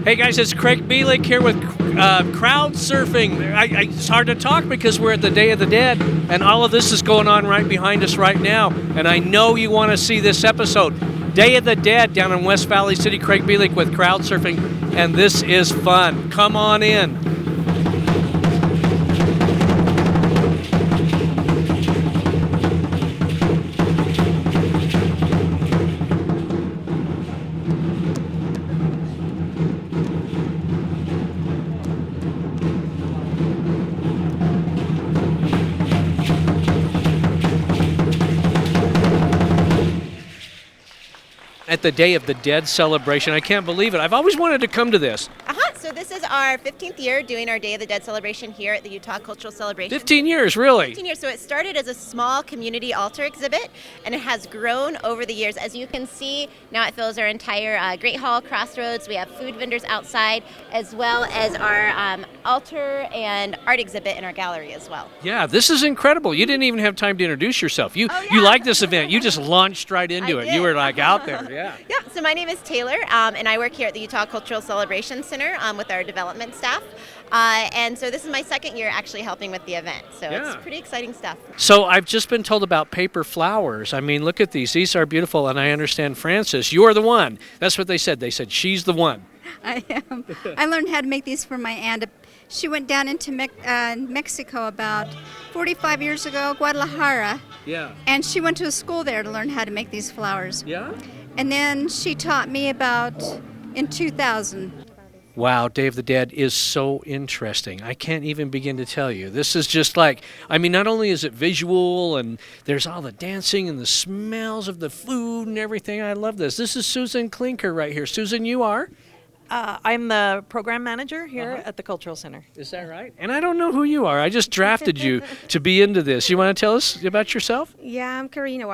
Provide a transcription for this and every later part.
Hey guys, it's Craig Bielik here with crowd surfing. It's hard to talk because we're at the Day of the Dead, and all of this is going on right behind us right now. And I know you want to see this episode. Day of the Dead down in West Valley City. Craig Bielik with crowd surfing, and this is fun. Come on in. At the Day of the Dead celebration. I can't believe it. I've always wanted to come to this. So this is our 15th year doing our Day of the Dead celebration here at the Utah Cultural Celebration. 15 years, really? 15 years. So it started as a small community altar exhibit, and it has grown over the years. As you can see, now it fills our entire Great Hall Crossroads. We have food vendors outside, as well as our altar and art exhibit in our gallery as well. Yeah, this is incredible. You didn't even have time to introduce yourself. You like this event. You just launched right into it. Did. You were like out there, yeah. Yeah, so my name is Taylor, and I work here at the Utah Cultural Celebration Center with our development staff. And so this is my second year actually helping with the event. So it's pretty exciting stuff. So I've just been told about paper flowers. I mean, look at these. These are beautiful. And I understand, Frances, you're the one. That's what they said. They said she's the one. I am. I learned how to make these for my aunt. She went down into Mexico about 45 years ago, Guadalajara. Yeah. And she went to a school there to learn how to make these flowers. Yeah? And then she taught me about in 2000. Wow, Day of the Dead is so interesting. I can't even begin to tell you. This is just like, I mean, not only is it visual and there's all the dancing and the smells of the food and everything. I love this. This is Susan Klinker right here. Susan, you are? I'm the program manager here at the Cultural Center. Is that right? And I don't know who you are. I just drafted you to be into this. You want to tell us about yourself? Yeah, I'm Catrina.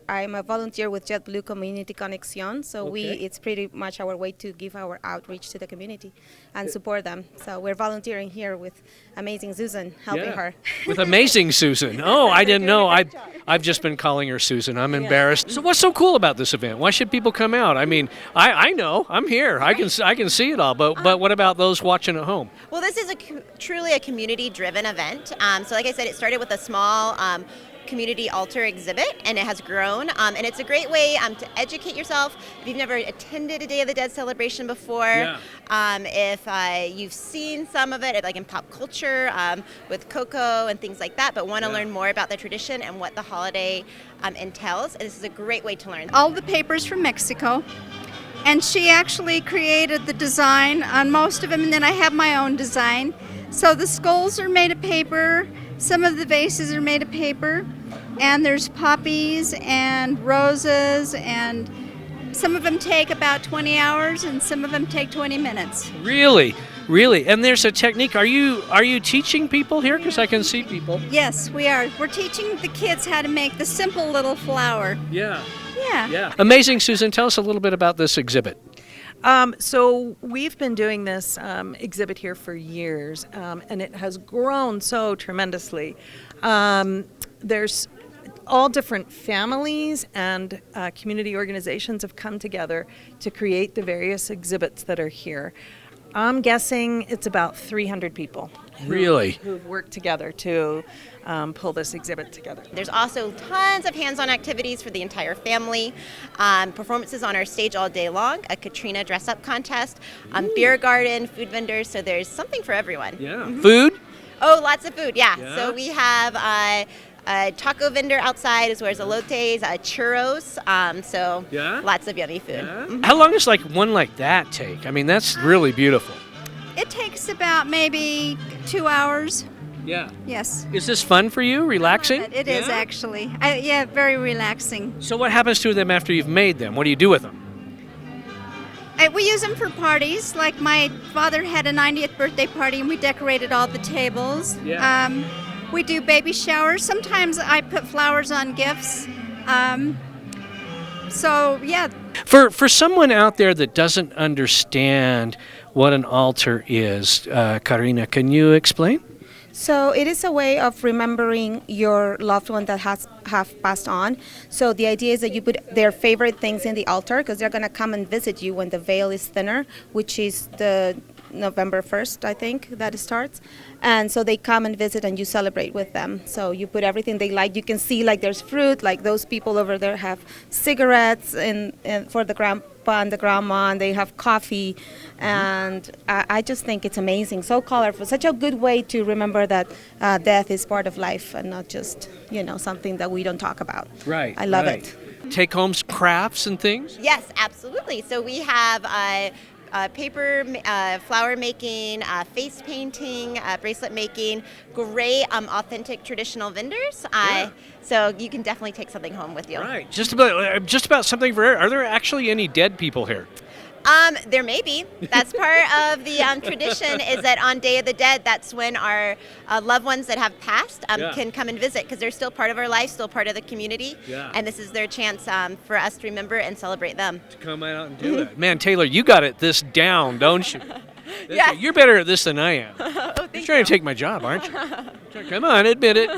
I'm a volunteer with JetBlue Community Connection. So it's pretty much our way to give our outreach to the community and support them. So we're volunteering here with amazing Susan, helping her. With amazing Susan. Oh, I didn't know. I've just been calling her Susan. I'm embarrassed. So what's so cool about this event? Why should people come out? I mean, I know. I'm here. I can see it all. But what about those watching at home? Well, this is truly a community-driven event. So like I said, it started with a small community altar exhibit, and it has grown, and it's a great way to educate yourself if you've never attended a Day of the Dead celebration before. If you've seen some of it like in pop culture with Coco and things like that, but want to learn more about the tradition and what the holiday entails, this is a great way to learn. All the papers from Mexico, and she actually created the design on most of them, and then I have my own design. So the skulls are made of paper, some of the vases are made of paper, and there's poppies and roses, and some of them take about 20 hours and some of them take 20 minutes. Really? Really? And there's a technique. Are you teaching people here? Because I can see people. Yes, we are. We're teaching the kids how to make the simple little flower. Yeah. Yeah. Yeah. Amazing, Susan. Tell us a little bit about this exhibit. So we've been doing this exhibit here for years, and it has grown so tremendously. There's all different families and community organizations have come together to create the various exhibits that are here. I'm guessing it's about 300 people. Who've worked together to pull this exhibit together. There's also tons of hands-on activities for the entire family, performances on our stage all day long, a Catrina dress-up contest, beer garden, food vendors, so there's something for everyone. Yeah. Food? Oh, lots of food, yeah. So we have a taco vendor outside as well as elotes, churros, lots of yummy food. Yeah. How long does one like that take? I mean, that's really beautiful. It takes about maybe 2 hours. Yeah. Yes. Is this fun for you? Relaxing? It is actually. Very relaxing. So what happens to them after you've made them? What do you do with them? We use them for parties. Like my father had a 90th birthday party and we decorated all the tables. Yeah. We do baby showers. Sometimes I put flowers on gifts. For someone out there that doesn't understand what an altar is, Catrina, can you explain? So it is a way of remembering your loved one that have passed on. So the idea is that you put their favorite things in the altar because they're going to come and visit you when the veil is thinner, which is the November 1st, I think, that it starts. And so they come and visit and you celebrate with them. So you put everything they like. You can see like there's fruit, like those people over there have cigarettes for the grandpa and the grandma, and they have coffee. And I just think it's amazing, so colorful, such a good way to remember that death is part of life and not just, something that we don't talk about. Right. I love right. it. Take home crafts and things? Yes, absolutely. So we have paper, flower making, face painting, bracelet making, great authentic traditional vendors. So you can definitely take something home with you. Right. Just about something for. Are there actually any dead people here? There may be. That's part of the tradition is that on Day of the Dead, that's when our loved ones that have passed can come and visit because they're still part of our life, still part of the community. Yeah. And this is their chance for us to remember and celebrate them. To come out and do it. Man, Taylor, you got this down, don't you? Yeah. You're better at this than I am. Oh, You're trying to take my job, aren't you? Come on, admit it.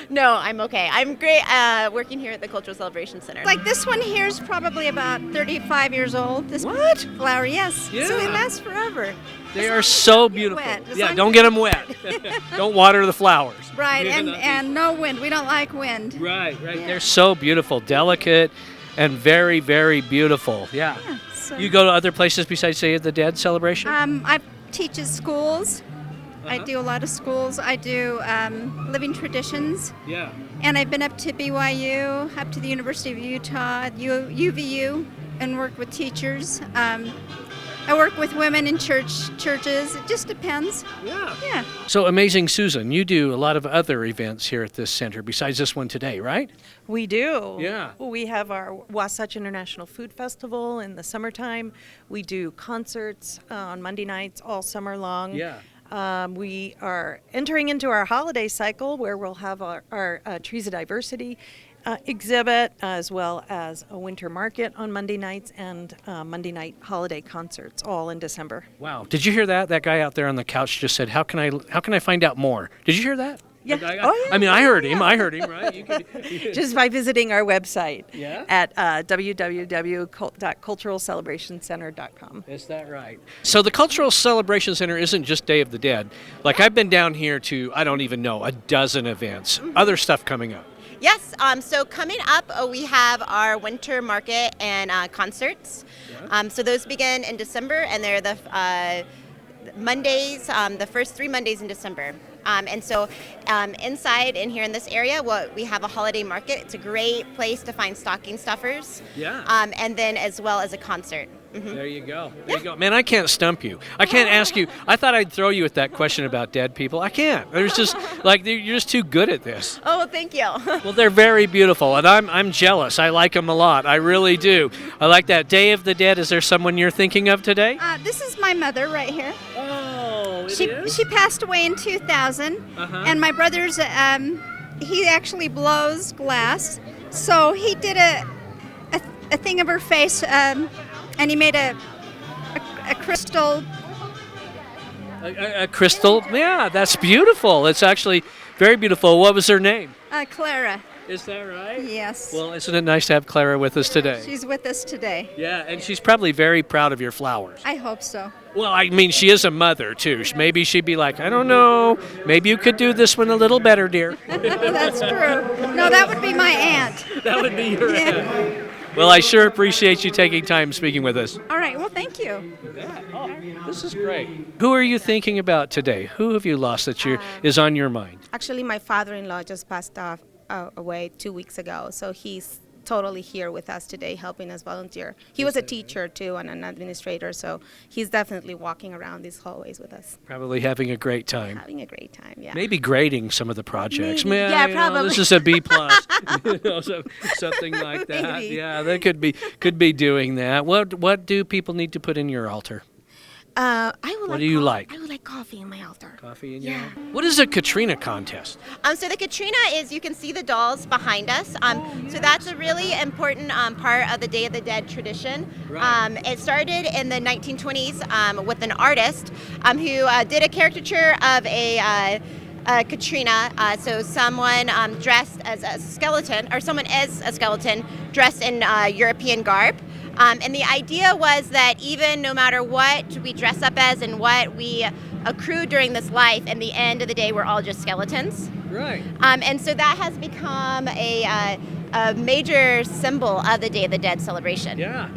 No, I'm okay. I'm great working here at the Cultural Celebration Center. Like this one here is probably about 35 years old. This What? flower, yes. Yeah. So it lasts forever. They are so beautiful. wet. Don't get them wet. Don't water the flowers. Right, Yeah, and no wind. We don't like wind. Right. Yeah. They're so beautiful, delicate, and very, very beautiful. Yeah. So, You go to other places besides Day of the Dead celebration? I teach at schools. I Uh-huh. do a lot of schools. I do living traditions. Yeah. And I've been up to BYU, up to the University of Utah, UVU, and worked with teachers. I work with women in churches. It just depends. Yeah. Yeah. So, Amazing Susan, you do a lot of other events here at this center besides this one today, right? We do. Yeah. We have our Wasatch International Food Festival in the summertime. We do concerts on Monday nights all summer long. Yeah. We are entering into our holiday cycle where we'll have our Trees of Diversity exhibit, as well as a winter market on Monday nights and Monday night holiday concerts, all in December. Wow. Did you hear that? That guy out there on the couch just said, "How can I find out more?" Did you hear that? Yeah. The guy- Oh, yeah. I mean, I heard him, right? You could, Just by visiting our website Yeah? at www.culturalcelebrationcenter.com. Is that right? So the Cultural Celebration Center isn't just Day of the Dead. Like, I've been down here to, I don't even know, a dozen events. Other stuff coming up. Yes, so coming up, we have our winter market and concerts. Yeah. So those begin in December, and they're the Mondays, the first 3 Mondays in December. And so inside in here in this area, we have a holiday market. It's a great place to find stocking stuffers. Yeah. And then as well as a concert. Mm-hmm. There you go. There you go. Man, I can't stump you. I can't ask you. I thought I'd throw you with that question about dead people. I can't. There's just, you're just too good at this. Oh, well, thank you. Well, they're very beautiful, and I'm jealous. I like them a lot. I really do. I like that. Day of the Dead. Is there someone you're thinking of today? This is my mother right here. Oh, She passed away in 2000, and my brother's he actually blows glass, so he did a thing of her face, and he made a crystal. A crystal? Yeah, that's beautiful. It's actually very beautiful. What was her name? Clara. Is that right? Yes. Well, isn't it nice to have Clara with us today? She's with us today. Yeah, and she's probably very proud of your flowers. I hope so. Well, I mean, she is a mother, too. Maybe she'd be like, I don't know, maybe you could do this one a little better, dear. That's true. No, that would be my aunt. That would be your aunt. Well, I sure appreciate you taking time speaking with us. All right. Well, thank you. Oh, this is great. Who are you thinking about today? Who have you lost that is on your mind? Actually, my father-in-law just passed away 2 weeks ago, so he's totally here with us today, helping us volunteer. He was a teacher too and an administrator, so he's definitely walking around these hallways with us. Probably having a great time. Having a great time, yeah. Maybe grading some of the projects. Maybe. Man, Yeah, you know, probably. this is a B plus. Something like that. Maybe. Yeah, they could be doing that. What do people need to put in your altar? What do you like? I would like coffee in my altar. Coffee in your altar? What is a Catrina contest? So the Catrina is, you can see the dolls behind us. So that's a really important part of the Day of the Dead tradition. Right. It started in the 1920s with an artist who did a caricature of a Catrina, so someone dressed as a skeleton, or someone is a skeleton dressed in European garb. And the idea was that even no matter what we dress up as and what we accrue during this life, in the end of the day, we're all just skeletons. Right. And so that has become a major symbol of the Day of the Dead celebration. Yeah.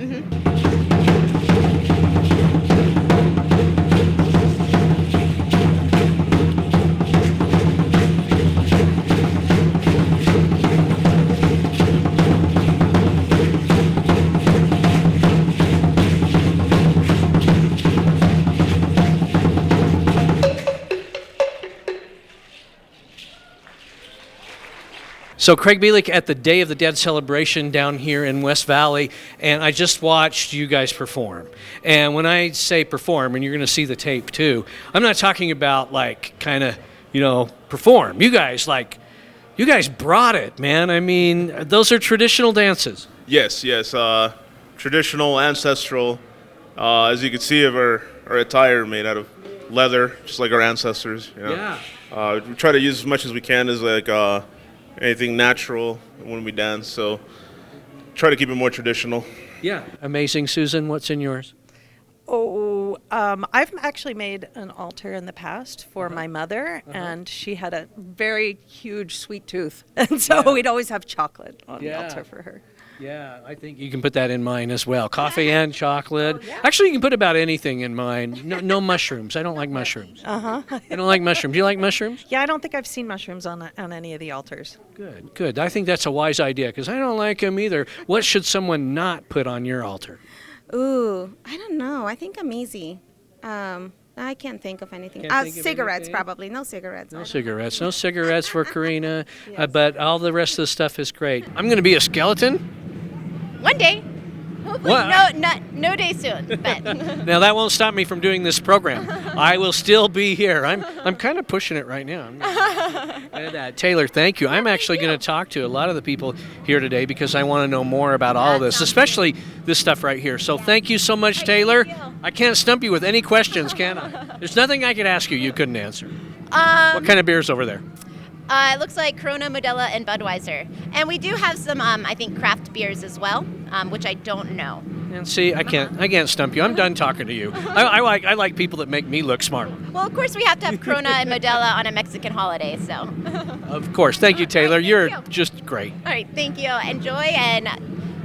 So Craig Bielik at the Day of the Dead celebration down here in West Valley, and I just watched you guys perform. And when I say perform, and you're going to see the tape too, I'm not talking about like kind of, perform. You guys brought it, man. I mean, those are traditional dances. Yes. Traditional, ancestral. As you can see, of our attire made out of leather, just like our ancestors. Yeah. We try to use as much as we can as like anything natural when we dance. So try to keep it more traditional. Yeah. Amazing, Susan. What's in yours? Oh, I've actually made an altar in the past for my mother, and she had a very huge sweet tooth, and so we'd always have chocolate on the altar for her. Yeah, I think you can put that in mine as well. Coffee and chocolate. Oh, yeah. Actually, you can put about anything in mine. No mushrooms. I don't like mushrooms. I don't like mushrooms. Do you like mushrooms? Yeah, I don't think I've seen mushrooms on any of the altars. Good. I think that's a wise idea because I don't like them either. What should someone not put on your altar? Ooh, I don't know. I think I'm easy. I can't think of anything. Can't think of Cigarettes, anything? probably. No cigarettes. No cigarettes for Karina. But all the rest of the stuff is great. I'm going to be a skeleton. One day. Hopefully, What? no day soon. But Now that won't stop me from doing this program. I will still be here. I'm kind of pushing it right now. And, Taylor, thank you. I'm actually going to talk to a lot of the people here today because I want to know more about all of this, especially this stuff right here. So thank you so much, Taylor. I can't stump you with any questions, can I? There's nothing I could ask you couldn't answer. What kind of beer's over there? it looks like Corona, Modelo, and Budweiser. And we do have some, I think, craft beers as well, which I don't know. And see, I can't stump you. I'm done talking to you. I like people that make me look smart. Well, of course, we have to have Corona and Modelo on a Mexican holiday, so. Of course. Thank you, Taylor. Right, You're thank you. just great. All right, thank you. Enjoy and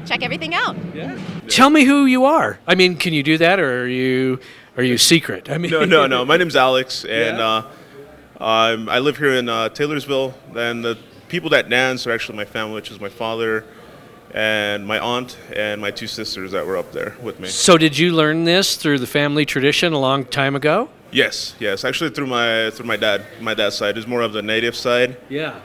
check everything out. Yeah. Tell me who you are. I mean, can you do that, or are you secret? I mean, No. My name's Alex, and Yeah. I live here in Taylorsville. And the people that dance are actually my family, which is my father and my aunt and my two sisters that were up there with me. So did you learn this through the family tradition a long time ago? Yes. Actually, through my dad's side. It's more of the native side. Yeah.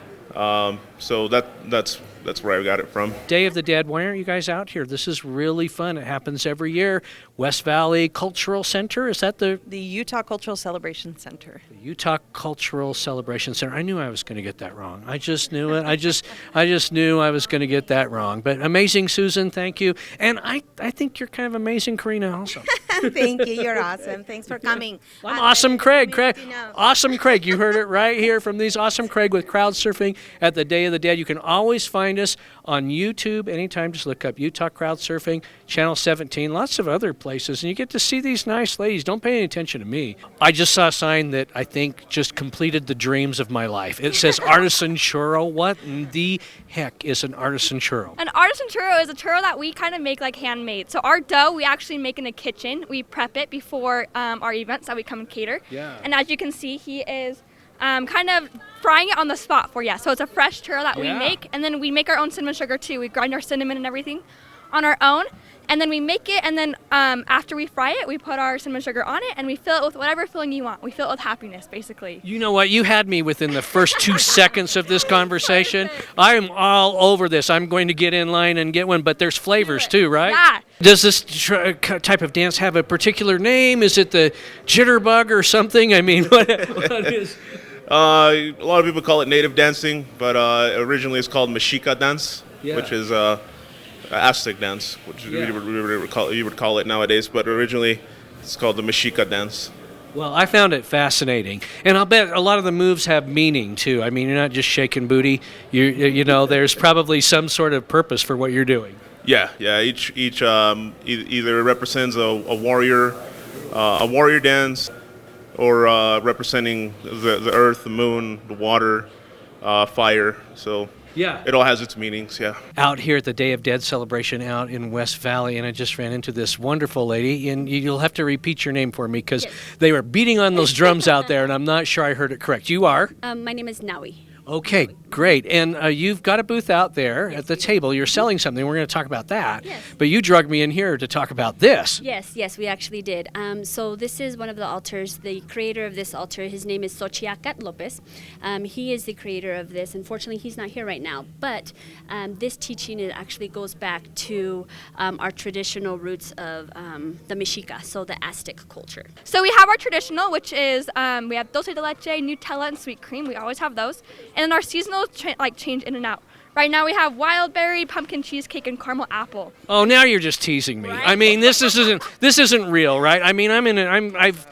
So that's where I got it from. Day of the Dead, why aren't you guys out here? This is really fun. It happens every year. West Valley Cultural Center, is that the Utah Cultural Celebration Center. Utah Cultural Celebration Center? I knew I was going to get that wrong. I just knew it. I just knew I was going to get that wrong. But amazing, Susan. Thank you. And I think you're kind of amazing, Karina, also. Thank you. You're awesome. Thanks for coming. I'm Awesome Craig. You know. Awesome Craig. You heard it right here from these Awesome Craig with crowd surfing at the Day of the Dead. You can always find us on YouTube anytime. Just look up Utah Crowd Surfing, Channel 17, lots of other places, and you get to see these nice ladies. Don't pay any attention to me. I just saw a sign that I think just completed the dreams of my life. It says artisan churro. What in the heck is an artisan churro? An artisan churro is a churro that we kind of make like handmade. So our dough we actually make in a kitchen. We prep it before our events that we come and cater. Yeah. And as you can see, he is kind of frying it on the spot for you. So it's a fresh churro that we make, and then we make our own cinnamon sugar too. We grind our cinnamon and everything on our own, and then we make it, and then after we fry it, we put our cinnamon sugar on it, and we fill it with whatever filling you want. We fill it with happiness, basically. You know what? You had me within the first 2 seconds of this conversation. I am all over this. I'm going to get in line and get one, but there's flavors too, right? Yeah. Does this type of dance have a particular name? Is it the jitterbug or something? I mean, what is... A lot of people call it native dancing, but originally it's called Mexica dance, which is Aztec dance, which you would call it nowadays. But originally it's called the Mexica dance. Well, I found it fascinating, and I'll bet a lot of the moves have meaning too. I mean, you're not just shaking booty. You know, there's probably some sort of purpose for what you're doing. Yeah, yeah. Each either represents a warrior dance, or representing the earth, the moon, the water, fire. So Yeah. it all has its meanings. Yeah. Out here at the Day of Dead celebration out in West Valley, and I just ran into this wonderful lady, and you'll have to repeat your name for me because they were beating on those drums out there, and I'm not sure I heard it correct. You are? My name is Nawi. Okay, great. And you've got a booth out there at the table. You're selling something. We're going to talk about that. Yes. But you drugged me in here to talk about this. Yes, we actually did. So this is one of the altars. The creator of this altar, his name is Xochiacat Lopez. He is the creator of this. Unfortunately, he's not here right now. But this teaching, it actually goes back to our traditional roots of the Mexica, so the Aztec culture. So we have our traditional, which is we have dulce de leche, Nutella, and sweet cream. We always have those. And then our seasonal change in and out. Right now we have wild berry, pumpkin cheesecake, and caramel apple. Oh, now you're just teasing me. Right? I mean, this isn't real, right? I mean, I've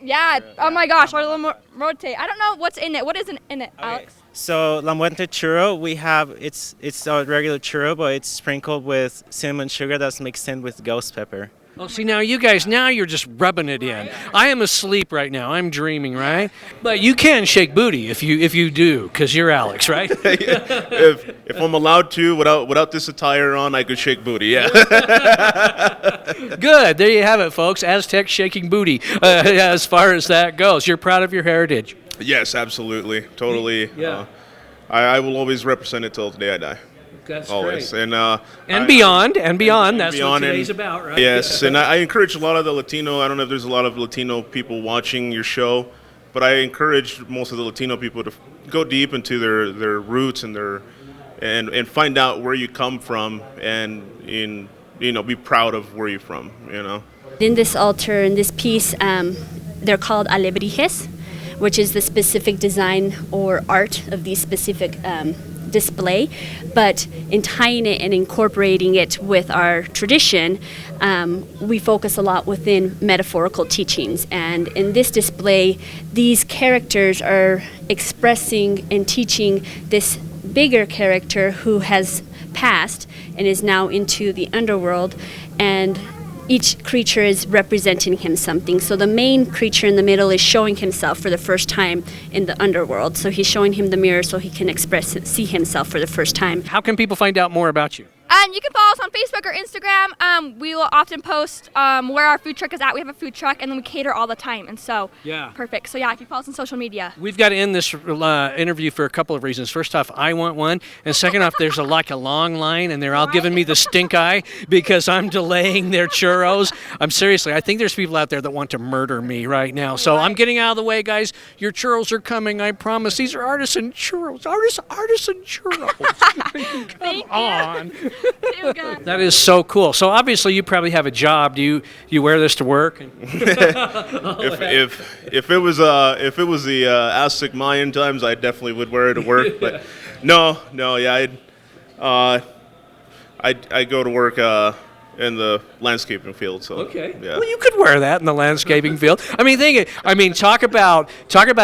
Yeah. Oh my gosh, our little rote. I don't know what's in it. What is in it, Alex? So La Muerte churro, we have it's a regular churro, but it's sprinkled with cinnamon sugar that's mixed in with ghost pepper. Oh, see, now you guys, now you're just rubbing it in. I am asleep right now. I'm dreaming, right? But you can shake booty if you do, because you're Alex, right? If I'm allowed to, without this attire on, I could shake booty. Yeah. Good. There you have it, folks. Aztec shaking booty, as far as that goes. You're proud of your heritage. Yes, absolutely, totally. Yeah. I will always represent it till the day I die. That's Always. great. And beyond. That's beyond, what today's about, right? Yes, and I encourage a lot of the Latino. I don't know if there's a lot of Latino people watching your show, but I encourage most of the Latino people to go deep into their roots and find out where you come from, and be proud of where you're from. In this altar, in this piece, they're called alebrijes, which is the specific design or art of these specific display, but in tying it and incorporating it with our tradition, we focus a lot within metaphorical teachings. And in this display, these characters are expressing and teaching this bigger character who has passed and is now into the underworld, and each creature is representing him something. So the main creature in the middle is showing himself for the first time in the underworld. So he's showing him the mirror so he can see himself for the first time. How can people find out more about you? You can follow us on Facebook or Instagram. We will often post where our food truck is at. We have a food truck, and then we cater all the time. And so, perfect. So, if you follow us on social media. We've got to end this interview for a couple of reasons. First off, I want one. And second off, there's a long line, and they're all giving me the stink eye because I'm delaying their churros. I think there's people out there that want to murder me right now. So I'm getting out of the way, guys. Your churros are coming, I promise. These are artisan churros. Artisan churros. Come on. That is so cool. So obviously you probably have a job. Do you wear this to work? If it was the Aztec Mayan times, I definitely would wear it to work. But no, yeah, I go to work in the landscaping field. So okay. Yeah. Well, you could wear that in the landscaping field. Talk about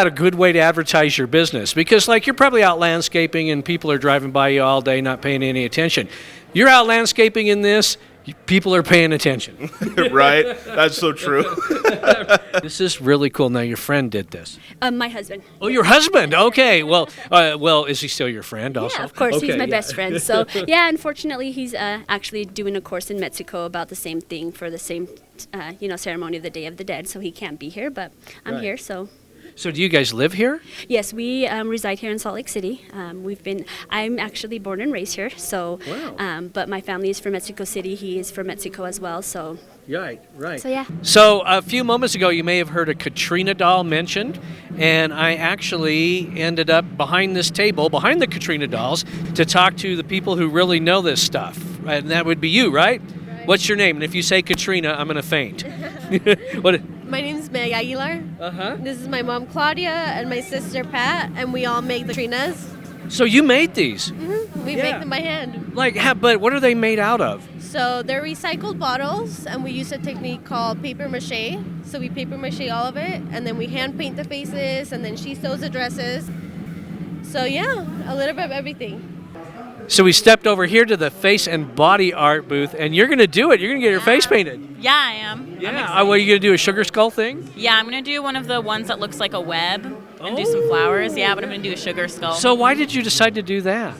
a good way to advertise your business, because you're probably out landscaping and people are driving by you all day not paying any attention. You're out landscaping in this, people are paying attention. Right? That's so true. This is really cool. Now, your friend did this. My husband. Oh, your husband. Okay. Well, is he still your friend also? Yeah, of course. Okay, he's my best friend. So, unfortunately, he's actually doing a course in Mexico about the same thing for the same, ceremony of the Day of the Dead. So he can't be here, but I'm here, so... So do you guys live here? Yes, we reside here in Salt Lake City. I'm actually born and raised here. So, wow. But my family is from Mexico City. He is from Mexico as well. So. Right. So yeah. So a few moments ago, you may have heard a Catrina doll mentioned, and I actually ended up behind this table, behind the Catrina dolls, to talk to the people who really know this stuff, and that would be you, right? What's your name? And if you say Catrina, I'm gonna faint. What? My name's Meg Aguilar. Uh-huh. This is my mom, Claudia, and my sister, Pat, and we all make the Catrinas. So you made these? We Yeah. make them by hand. But what are they made out of? So they're recycled bottles, and we use a technique called paper mache. So we paper mache all of it, and then we hand paint the faces, and then she sews the dresses. So yeah, a little bit of everything. So we stepped over here to the face and body art booth, and you're going to do it. You're going to get your face painted. Yeah, I am. Yeah. What are you going to do? A sugar skull thing? Yeah, I'm going to do one of the ones that looks like a web and do some flowers. Yeah, but I'm going to do a sugar skull. So why did you decide to do that?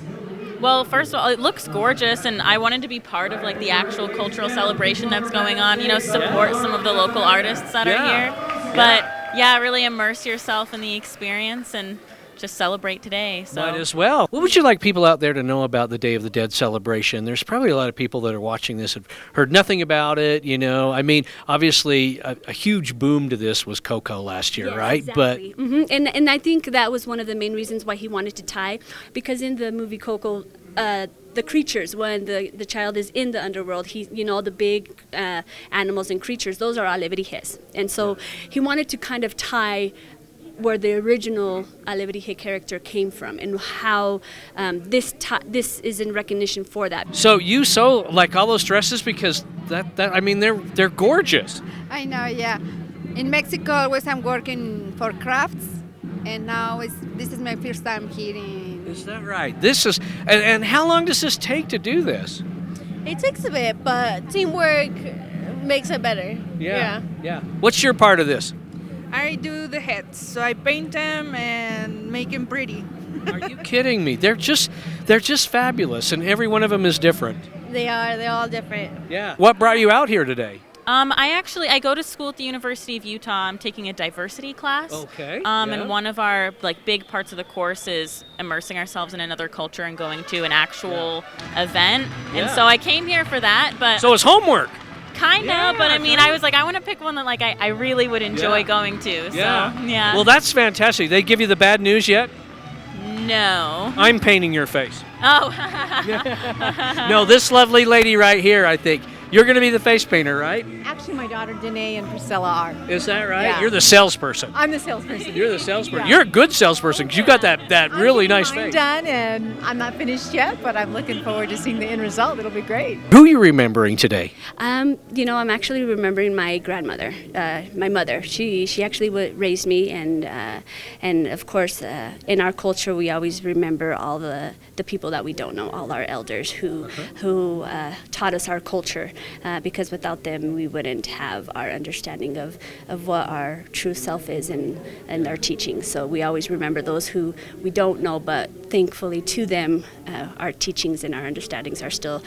Well, first of all, it looks gorgeous, and I wanted to be part of like the actual cultural celebration that's going on. You know, support some of the local artists that are here. But yeah, really immerse yourself in the experience and just celebrate today. So Might as well. What would you like people out there to know about the Day of the Dead celebration? There's probably a lot of people that are watching this have heard nothing about it. You know, I mean, obviously, a huge boom to this was Coco last year, right? Exactly. And I think that was one of the main reasons why he wanted to tie, because in the movie Coco, the creatures, when the child is in the underworld, the big animals and creatures, those are alebrijes. And so he wanted to kind of tie where the original alebrije character came from and how this is in recognition for that. So you sew like all those dresses because they're gorgeous. I know, yeah. In Mexico, always I'm working for crafts, and now this is my first time here in... Is that right? This is, and how long does this take to do this? It takes a bit, but teamwork makes it better. Yeah. What's your part of this? I do the heads, so I paint them and make them pretty. Are you kidding me? They're just fabulous, and every one of them is different. They are. They're all different. Yeah. What brought you out here today? I go to school at the University of Utah. I'm taking a diversity class. Okay. And one of our big parts of the course is immersing ourselves in another culture and going to an actual event. And so I came here for that. But so it's homework. Kind of, but I mean, I was like, I want to pick one that I really would enjoy going to. So yeah. Well, that's fantastic. They give you the bad news yet? No. I'm painting your face. Oh. No, this lovely lady right here, I think. You're going to be the face painter, right? Actually, my daughter Danae and Priscilla are. Is that right? Yeah. You're the salesperson. I'm the salesperson. You're the salesperson. Yeah. You're a good salesperson because you got that really nice I'm face. done, and I'm not finished yet, but I'm looking forward to seeing the end result. It'll be great. Who are you remembering today? I'm actually remembering my grandmother, my mother. She actually raised me, and of course, in our culture, we always remember all the people that we don't know, all our elders who taught us our culture, because without them, we wouldn't have our understanding of what our true self is and our teachings. So we always remember those who we don't know, but thankfully to them, our teachings and our understandings are still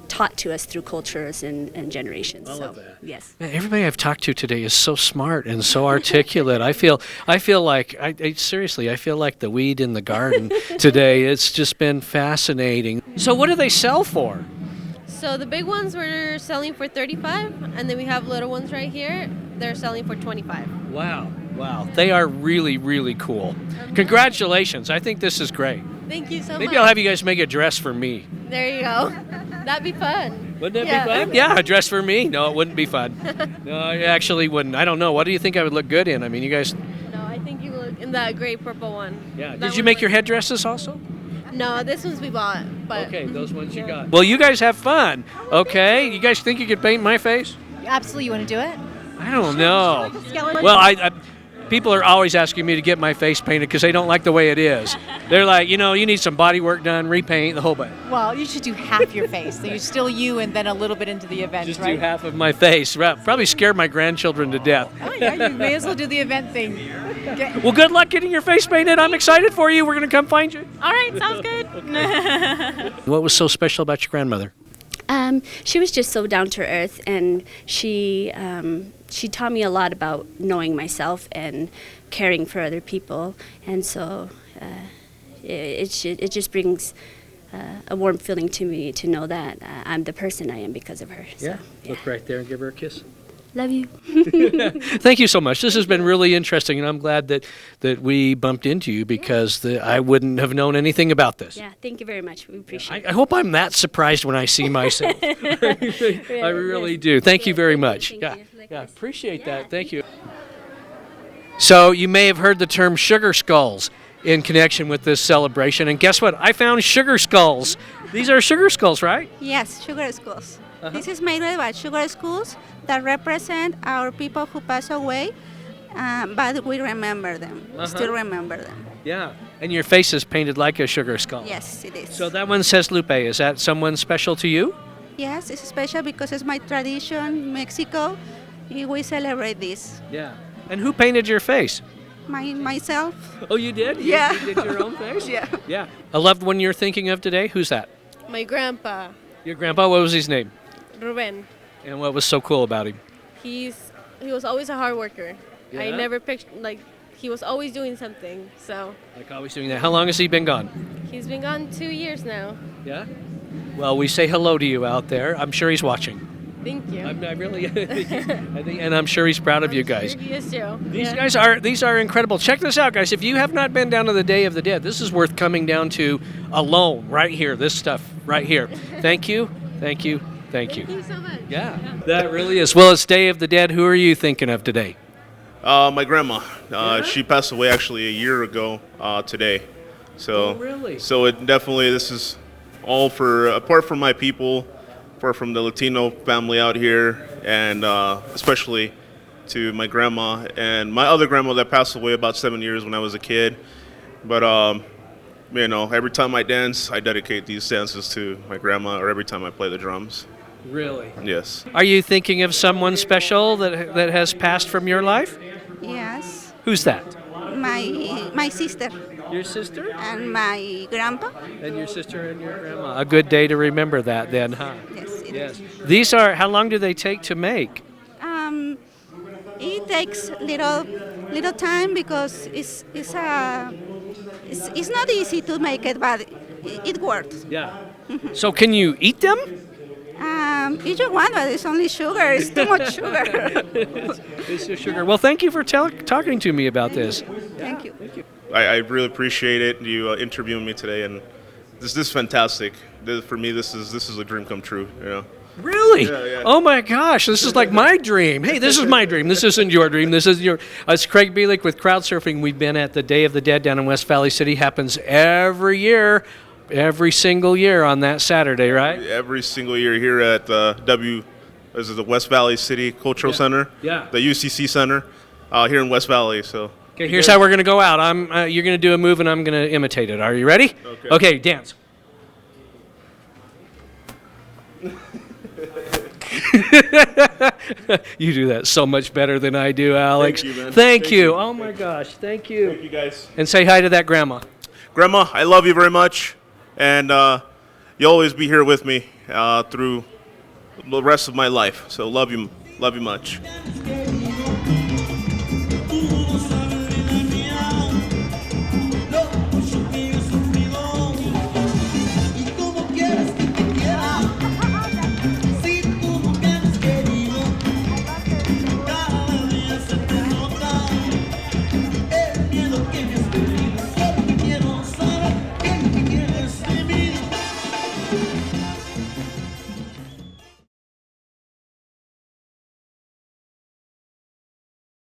taught to us through cultures and generations. I love that. Yes. Man, everybody I've talked to today is so smart and so articulate. I feel like seriously, I feel like the weed in the garden today. It's just been fascinating. So what do they sell for? So the big ones we're selling for $35, and then we have little ones right here. They're selling for $25. Wow. They are really, really cool. Congratulations. I think this is great. Thank you so much. Maybe I'll have you guys make a dress for me. There you go. That'd be fun. Wouldn't that be fun? Yeah, a dress for me. No, it wouldn't be fun. No, it actually wouldn't. I don't know. What do you think I would look good in? I mean, you guys... No, I think you look in that gray purple one. Yeah. Did you make your headdresses also? No, this one's we bought. But okay, those ones you got. Well, you guys have fun. Okay? You guys think you could paint my face? Absolutely. You want to do it? I don't know. Well, I people are always asking me to get my face painted because they don't like the way it is. They're like, you need some body work done, repaint, the whole bit. Well, you should do half your face. So you're still you and then a little bit into the event, Just right? do half of my face. Probably scare my grandchildren to death. Oh, yeah, you may as well do the event thing. Well, good luck getting your face painted. I'm excited for you. We're going to come find you. All right, sounds good. What was so special about your grandmother? She was just so down to earth, and she taught me a lot about knowing myself and caring for other people, and so it just brings a warm feeling to me to know that I'm the person I am because of her. So, yeah. Look right there and give her a kiss. Love you. Thank you so much. This has been really interesting, and I'm glad that we bumped into you because I wouldn't have known anything about this. Yeah, thank you very much. We appreciate it. I hope I'm that surprised when I see myself. I really do. Thank you very much. Thank you. Yeah, appreciate that. Thank you. So you may have heard the term sugar skulls. in connection with this celebration. And guess what? I found sugar skulls. These are sugar skulls, right? Yes, sugar skulls. This is made by sugar skulls that represent our people who pass away, but we remember them, still remember them. Yeah. And your face is painted like a sugar skull. Yes, it is. So that one says Lupe. Is that someone special to you? Yes, it's special because it's my tradition, Mexico. We celebrate this. Yeah. And who painted your face? Myself. Oh, you did? Yeah. You did your own face? Yeah. Yeah. A loved one you're thinking of today? Who's that? My grandpa, Your grandpa? What was his name? Ruben. And what was so cool about him? He was always a hard worker. I Yeah? never pictured, like, he was always doing something. So Like always doing that. How long has he been gone? he's been gone 2 years now. Yeah. Well, we say hello to you out there. I'm sure he's watching. Thank you. I really, I think, and I'm sure he's proud of you guys. Sure he is too. These are incredible. Check this out, guys. If you have not been down to the Day of the Dead, this is worth coming down to alone, right here. This stuff right here. Thank you, thank you, thank you. Thank you so much. Yeah, that really is. Well, it's Day of the Dead. Who are you thinking of today? My grandma. She passed away actually a year ago today. So, really? So it definitely, this is all for, apart from my people, apart from the Latino family out here, and especially to my grandma and my other grandma that passed away about 7 years when I was a kid. But, you know, every time I dance, I dedicate these dances to my grandma, or every time I play the drums. Really? Yes. Are you thinking of someone special that has passed from your life? Yes. Who's that? My sister. Your sister? And my grandpa. And your sister and your grandma. A good day to remember that then, huh? Yes. Yes. These are, how long do they take to make? It takes little time because it's not easy to make it, but it works. Yeah. So can you eat them? If you want, but it's only sugar. It's too much sugar. It's just sugar. Well, thank you for talking to me about this. Thank you. I really appreciate it, you interviewing me today, and this is fantastic. For me, this is a dream come true. You know. Really? Yeah. Oh my gosh, this is like my dream. Hey, this is my dream. This isn't your dream. This is your. It's Craig Bielik with Crowd Surfing. We've been at the Day of the Dead down in West Valley City. Happens every year. Every single year on that Saturday, right? Every single year here at the West Valley City Cultural Center. Yeah. The UCC Center here in West Valley. So. Okay, here's how we're gonna go out. You're gonna do a move, and I'm gonna imitate it. Are you ready? Okay. Okay, dance. You do that so much better than I do, Alex. Thank you, man. Thank you. Oh my gosh, thank you. Thank you, guys. And say hi to that grandma. Grandma, I love you very much, and you'll always be here with me through the rest of my life. So love you much.